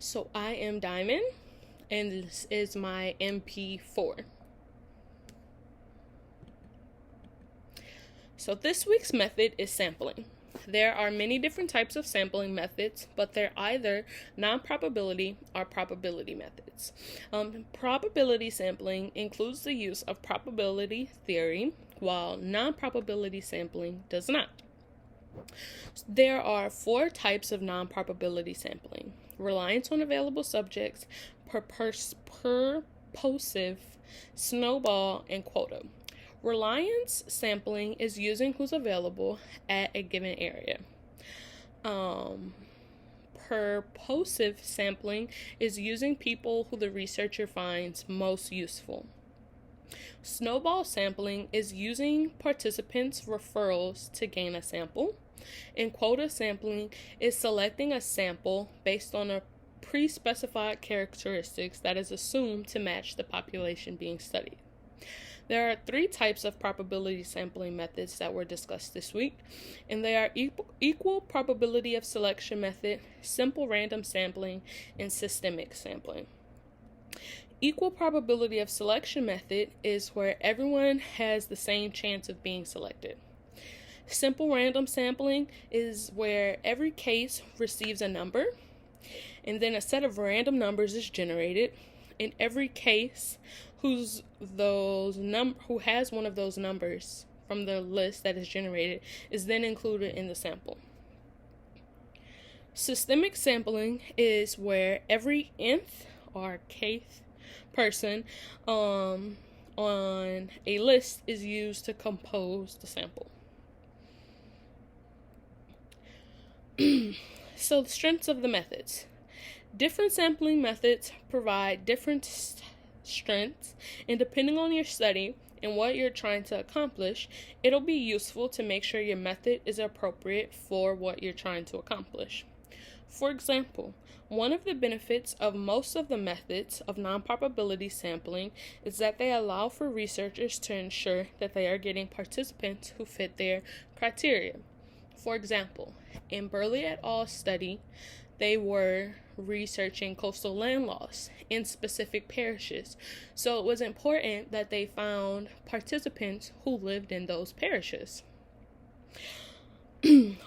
So I am Diamond, and this is my MP4. So this week's method is sampling. There are many different types of sampling methods, but they're either non-probability or probability methods. Probability sampling includes the use of probability theory, while non-probability sampling does not. There are 4 types of non-probability sampling: reliance on available subjects, purposive, snowball, and quota. Reliance sampling is using who's available at a given area. Purposive sampling is using people who the researcher finds most useful. Snowball sampling is using participants' referrals to gain a sample. And quota sampling is selecting a sample based on a pre-specified characteristics that is assumed to match the population being studied. There are 3 types of probability sampling methods that were discussed this week, and they are equal probability of selection method, simple random sampling, and systemic sampling. Equal probability of selection method is where everyone has the same chance of being selected. Simple random sampling is where every case receives a number, and then a set of random numbers is generated. In every case, who has one of those numbers from the list that is generated is then included in the sample. Systemic sampling is where every nth or kth person on a list is used to compose the sample. So the strengths of the methods. Different sampling methods provide different strengths, and depending on your study and what you're trying to accomplish, it'll be useful to make sure your method is appropriate for what you're trying to accomplish. For example, one of the benefits of most of the methods of non-probability sampling is that they allow for researchers to ensure that they are getting participants who fit their criteria. For example, in Burley et al. Study, they were researching coastal land loss in specific parishes, so it was important that they found participants who lived in those parishes.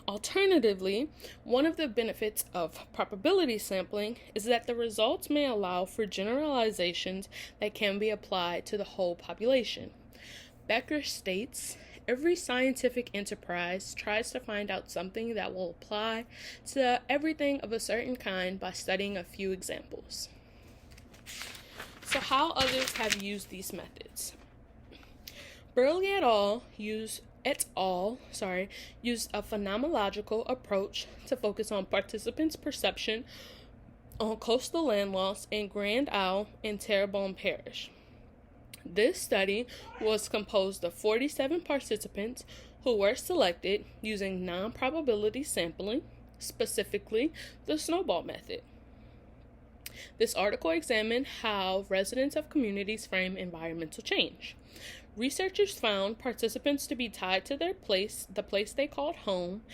Alternatively, one of the benefits of probability sampling is that the results may allow for generalizations that can be applied to the whole population. Becker states, "Every scientific enterprise tries to find out something that will apply to everything of a certain kind by studying a few examples." So how others have used these methods? Burley et al. used a phenomenological approach to focus on participants' perception on coastal land loss in Grand Isle and Terrebonne Parish. This study was composed of 47 participants who were selected using non-probability sampling, specifically the snowball method. This article examined how residents of communities frame environmental change. Researchers found participants to be tied to the place they called home,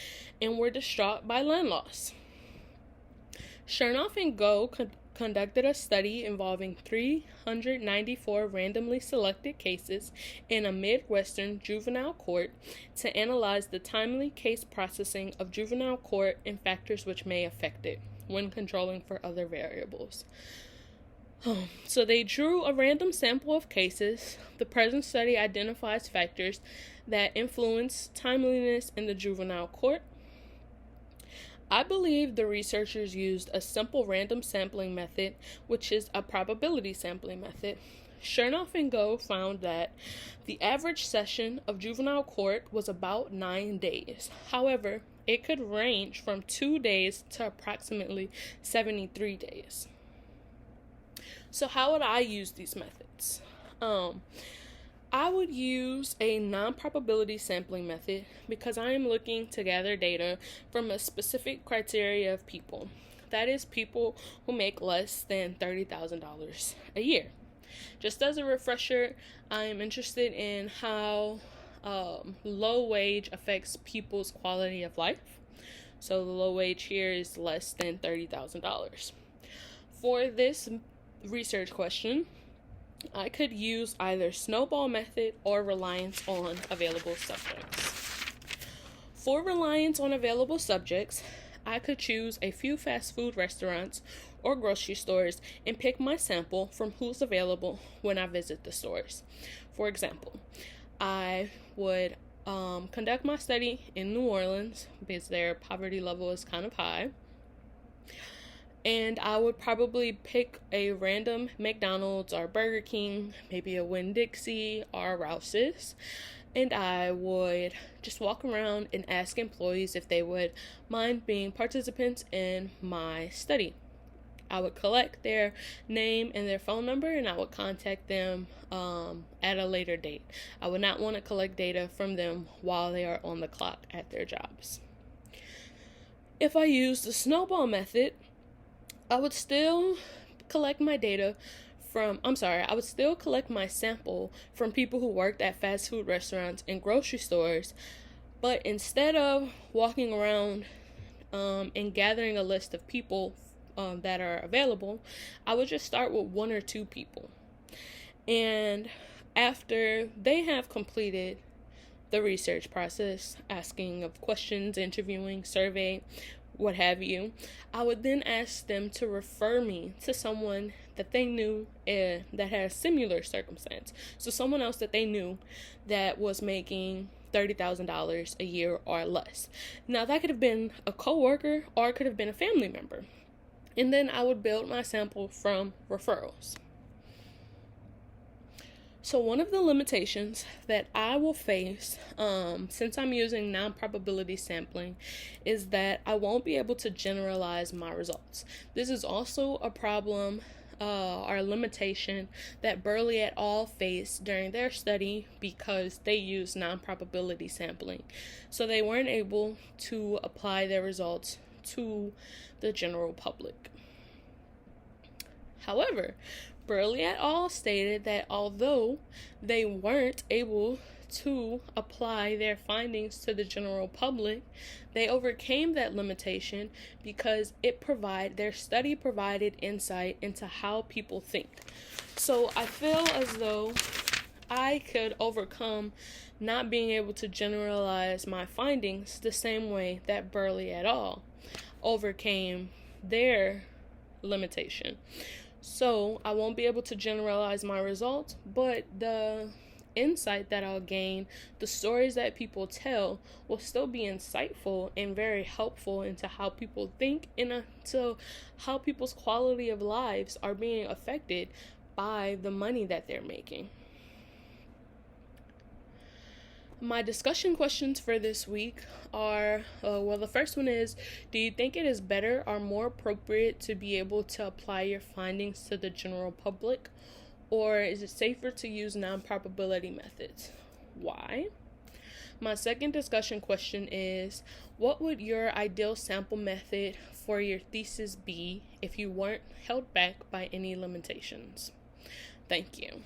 and were distraught by land loss. Chernoff and Go conducted a study involving 394 randomly selected cases in a Midwestern juvenile court to analyze the timely case processing of juvenile court and factors which may affect it when controlling for other variables. So they drew a random sample of cases. The present study identifies factors that influence timeliness in the juvenile court. I believe the researchers used a simple random sampling method, which is a probability sampling method. Chernoff and Go found that the average session of juvenile court was about 9 days. However, it could range from 2 days to approximately 73 days. So how would I use these methods? I would use a non-probability sampling method because I am looking to gather data from a specific criteria of people. That is, people who make less than $30,000 a year. Just as a refresher, I am interested in how low wage affects people's quality of life. So the low wage here is less than $30,000. For this research question, I could use either snowball method or reliance on available subjects. For reliance on available subjects, I could choose a few fast food restaurants or grocery stores and pick my sample from who's available when I visit the stores. For example, I would conduct my study in New Orleans because their poverty level is kind of high. And I would probably pick a random McDonald's or Burger King, maybe a Winn-Dixie or Rouse's. And I would just walk around and ask employees if they would mind being participants in my study. I would collect their name and their phone number, and I would contact them at a later date. I would not want to collect data from them while they are on the clock at their jobs. If I use the snowball method, I would still collect my sample from people who worked at fast food restaurants and grocery stores, but instead of walking around and gathering a list of people that are available, I would just start with one or two people. And after they have completed the research process, asking of questions, interviewing, survey, what have you, I would then ask them to refer me to someone that they knew that had a similar circumstance. So someone else that they knew that was making $30,000 a year or less. Now that could have been a coworker or it could have been a family member. And then I would build my sample from referrals. So one of the limitations that I will face, since I'm using non-probability sampling, is that I won't be able to generalize my results. This is also a problem or a limitation that Burley et al. Faced during their study because they used non-probability sampling. So they weren't able to apply their results to the general public. However, Burley et al. Stated that although they weren't able to apply their findings to the general public, they overcame that limitation because their study provided insight into how people think. So I feel as though I could overcome not being able to generalize my findings the same way that Burley et al. Overcame their limitation. So I won't be able to generalize my results, but the insight that I'll gain, the stories that people tell, will still be insightful and very helpful into how people think and to how people's quality of lives are being affected by the money that they're making. My discussion questions for this week are, the first one is, do you think it is better or more appropriate to be able to apply your findings to the general public, or is it safer to use non-probability methods? Why? My second discussion question is, what would your ideal sample method for your thesis be if you weren't held back by any limitations? Thank you.